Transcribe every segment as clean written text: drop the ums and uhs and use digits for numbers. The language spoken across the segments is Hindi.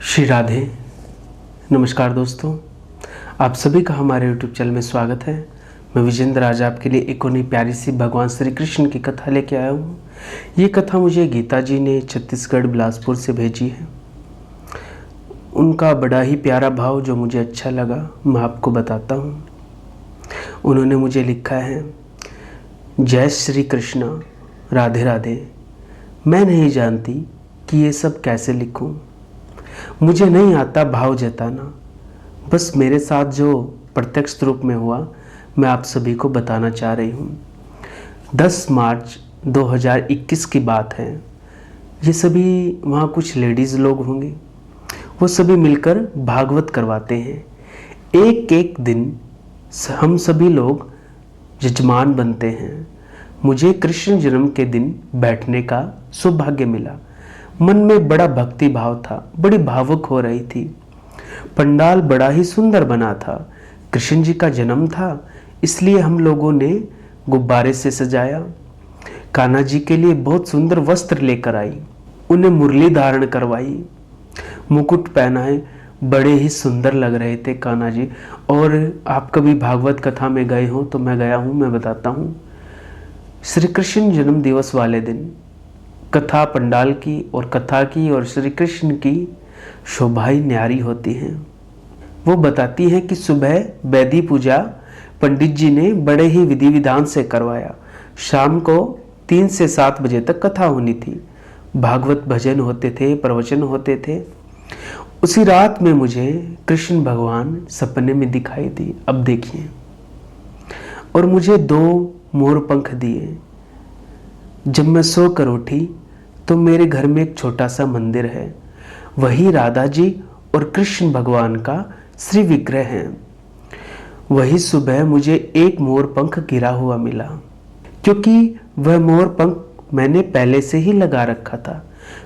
श्री राधे। नमस्कार दोस्तों, आप सभी का हमारे YouTube चैनल में स्वागत है। मैं विजेंद्र आज आपके लिए एक और नई प्यारी सी भगवान श्री कृष्ण की कथा लेके आया हूँ। ये कथा मुझे गीता जी ने छत्तीसगढ़ बिलासपुर से भेजी है। उनका बड़ा ही प्यारा भाव जो मुझे अच्छा लगा मैं आपको बताता हूँ। उन्होंने मुझे लिखा है, जय श्री कृष्ण, राधे राधे। मैं नहीं जानती कि ये सब कैसे लिखूँ। मुझे नहीं आता भाव जताना। बस मेरे साथ जो प्रत्यक्ष रूप में हुआ मैं आप सभी को बताना चाह रही हूँ। 10 मार्च 2021 की बात है। ये सभी वहाँ कुछ लेडीज़ लोग होंगे, वो सभी मिलकर भागवत करवाते हैं। एक एक दिन हम सभी लोग यजमान बनते हैं। मुझे कृष्ण जन्म के दिन बैठने का सौभाग्य मिला। मन में बड़ा भक्ति भाव था, बड़ी भावुक हो रही थी। पंडाल बड़ा ही सुंदर बना था। कृष्ण जी का जन्म था, इसलिए हम लोगों ने गुब्बारे से सजाया। कान्हा जी के लिए बहुत सुंदर वस्त्र लेकर आई, उन्हें मुरली धारण करवाई, मुकुट पहनाए। बड़े ही सुंदर लग रहे थे कान्हा जी। और आप कभी भागवत कथा में गए हो तो मैं गया हूँ, मैं बताता हूँ। श्री कृष्ण जन्म दिवस वाले दिन कथा पंडाल की और कथा की और श्री कृष्ण की शोभा ही न्यारी होती है। वो बताती है कि सुबह वैदी पूजा पंडित जी ने बड़े ही विधि विधान से करवाया। शाम को 3 से 7 बजे तक कथा होनी थी। भागवत भजन होते थे, प्रवचन होते थे। उसी रात में मुझे कृष्ण भगवान सपने में दिखाई दी। अब देखिए, और मुझे 2 मोर पंख दिए। जब मैं सोकर उठी तो मेरे घर में एक छोटा सा मंदिर है। वही राधा जी और कृष्ण भगवान का श्री विग्रह है। वही सुबह मुझे एक मोर पंख गिरा हुआ मिला, क्योंकि वह मोर पंख मैंने पहले से ही लगा रखा था।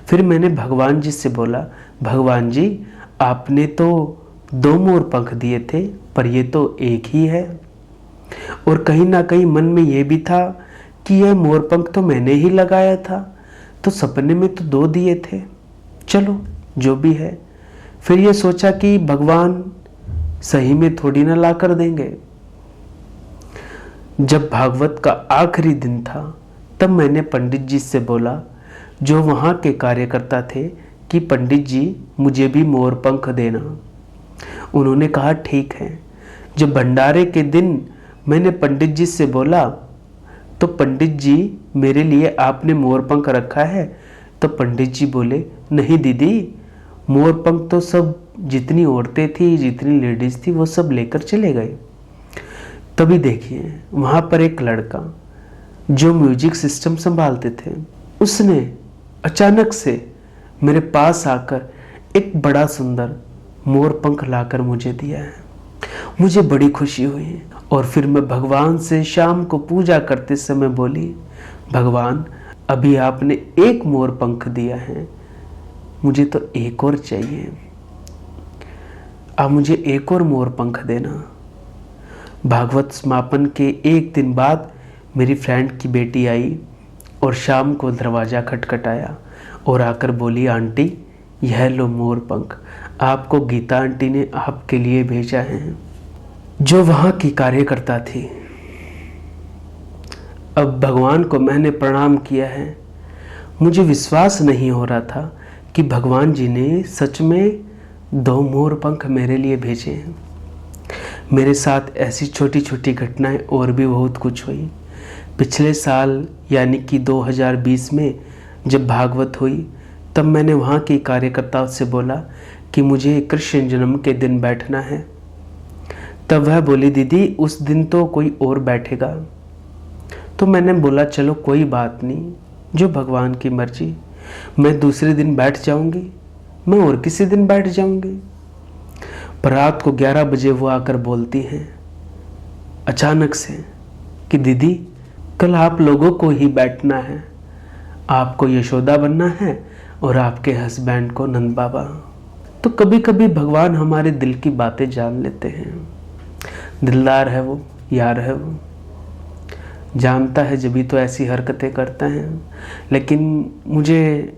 फिर मैंने भगवान जी से बोला, भगवान जी आपने तो 2 मोर पंख दिए थे, पर ये तो एक ही है। और कहीं ना कहीं मन में ये भी था कि यह मोर पंख तो मैंने ही लगाया था, तो सपने में तो 2 दिए थे। चलो जो भी है। फिर ये सोचा कि भगवान सही में थोड़ी ना ला कर देंगे। जब भागवत का आखिरी दिन था तब मैंने पंडित जी से बोला, जो वहाँ के कार्यकर्ता थे, कि पंडित जी मुझे भी मोर पंख देना। उन्होंने कहा ठीक है। जब भंडारे के दिन मैंने पंडित जी से बोला तो पंडित जी मेरे लिए आपने मोर पंख रखा है? तो पंडित जी बोले, नहीं दीदी, मोर पंख तो सब जितनी औरतें थी, जितनी लेडीज थी, वो सब लेकर चले गए। तभी देखिए वहाँ पर एक लड़का जो म्यूजिक सिस्टम संभालते थे, उसने अचानक से मेरे पास आकर एक बड़ा सुंदर मोर पंख लाकर मुझे दिया है। मुझे बड़ी खुशी हुई। और फिर मैं भगवान से शाम को पूजा करते समय बोली, भगवान अभी आपने एक मोर पंख दिया है, मुझे तो एक और चाहिए। आप मुझे एक और मोर पंख देना। भागवत समापन के एक दिन बाद मेरी फ्रेंड की बेटी आई और शाम को दरवाज़ा खटखटाया और आकर बोली, आंटी यह लो मोर पंख, आपको गीता आंटी ने आपके लिए भेजा है, जो वहाँ की कार्यकर्ता थी। अब भगवान को मैंने प्रणाम किया है। मुझे विश्वास नहीं हो रहा था कि भगवान जी ने सच में 2 मोर पंख मेरे लिए भेजे हैं। मेरे साथ ऐसी छोटी छोटी घटनाएं और भी बहुत कुछ हुई। पिछले साल यानी कि 2020 में जब भागवत हुई तब मैंने वहाँ की कार्यकर्ताओं से बोला कि मुझे कृष्ण जन्म के दिन बैठना है। तब वह बोली, दीदी उस दिन तो कोई और बैठेगा। तो मैंने बोला चलो कोई बात नहीं, जो भगवान की मर्जी, मैं दूसरे दिन बैठ जाऊंगी, मैं और किसी दिन बैठ जाऊंगी। पर रात को 11 बजे वो आकर बोलती हैं अचानक से कि दीदी कल आप लोगों को ही बैठना है, आपको यशोदा बनना है और आपके हस्बैंड को नंद बाबा। तो कभी कभी भगवान हमारे दिल की बातें जान लेते हैं। दिलदार है वो, यार है वो, जानता है जब भी तो ऐसी हरकतें करता है। लेकिन मुझे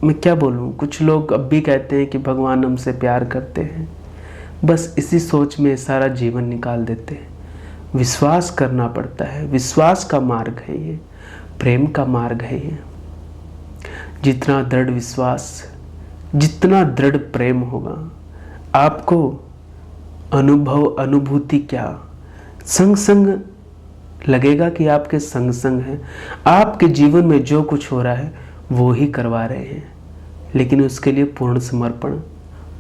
मैं क्या बोलूँ, कुछ लोग अब भी कहते हैं कि भगवान हमसे प्यार करते हैं, बस इसी सोच में सारा जीवन निकाल देते हैं। विश्वास करना पड़ता है, विश्वास का मार्ग है ये, प्रेम का मार्ग है ये। जितना दृढ़ विश्वास, जितना दृढ़ प्रेम होगा, आपको अनुभव अनुभूति क्या संग संग लगेगा कि आपके संग संग हैं। आपके जीवन में जो कुछ हो रहा है वो ही करवा रहे हैं, लेकिन उसके लिए पूर्ण समर्पण,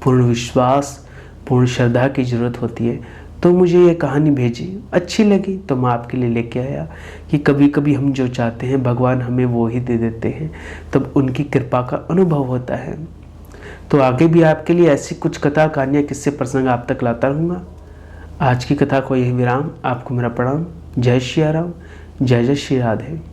पूर्ण विश्वास, पूर्ण श्रद्धा की ज़रूरत होती है। तो मुझे ये कहानी भेजी, अच्छी लगी तो मैं आपके लिए लेके आया कि कभी कभी हम जो चाहते हैं भगवान हमें वो ही दे देते हैं, तब उनकी कृपा का अनुभव होता है। तो आगे भी आपके लिए ऐसी कुछ कथा, कहानियाँ, किस्से, प्रसंग आप तक लाता रहूँगा। आज की कथा को यही विराम। आपको मेरा प्रणाम। जय श्री राम, जय जय श्री राधे।